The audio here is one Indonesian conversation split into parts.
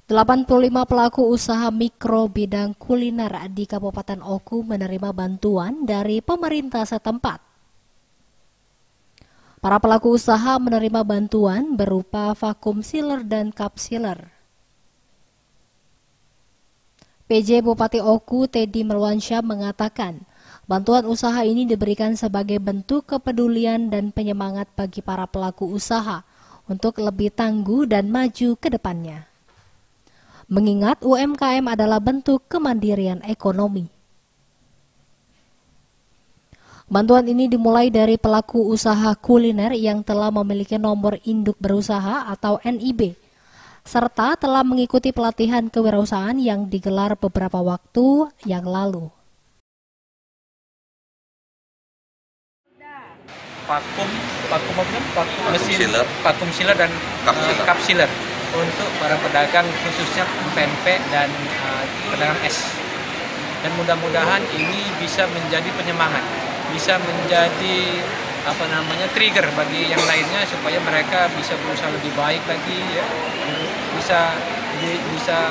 85 pelaku usaha mikro bidang kuliner di Kabupaten Oku menerima bantuan dari pemerintah setempat. Para pelaku usaha menerima bantuan berupa vakum sealer dan cup sealer. PJ Bupati Oku Teddy Melwansyah mengatakan, bantuan usaha ini diberikan sebagai bentuk kepedulian dan penyemangat bagi para pelaku usaha untuk lebih tangguh dan maju ke depannya. Mengingat UMKM adalah bentuk kemandirian ekonomi. Bantuan ini dimulai dari pelaku usaha kuliner yang telah memiliki nomor induk berusaha atau NIB, serta telah mengikuti pelatihan kewirausahaan yang digelar beberapa waktu yang lalu. Vakum sealer dan cup sealer untuk para pedagang khususnya pempek dan pedagang es. Dan mudah-mudahan ini bisa menjadi penyemangat, bisa menjadi trigger bagi yang lainnya supaya mereka bisa berusaha lebih baik lagi, ya. bisa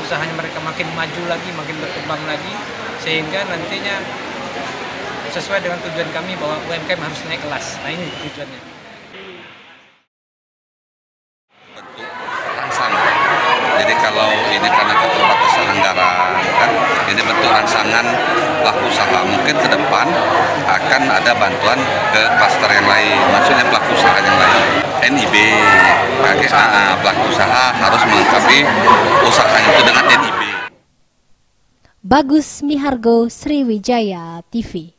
usahanya mereka makin maju lagi, makin berkembang lagi, sehingga nantinya sesuai dengan tujuan kami bahwa UMKM harus naik kelas. Nah, ini tujuannya. Bentuk rangsangan. Jadi kalau ini karena keterbatasan anggaran, kan, ini bentuk rangsangan pelaku usaha. Mungkin ke depan akan ada bantuan ke klaster yang lain, maksudnya pelaku usaha yang lain. NIB, pelaku usaha harus melengkapi usahanya itu dengan NIB. Bagus Mihargo, Sriwijaya TV.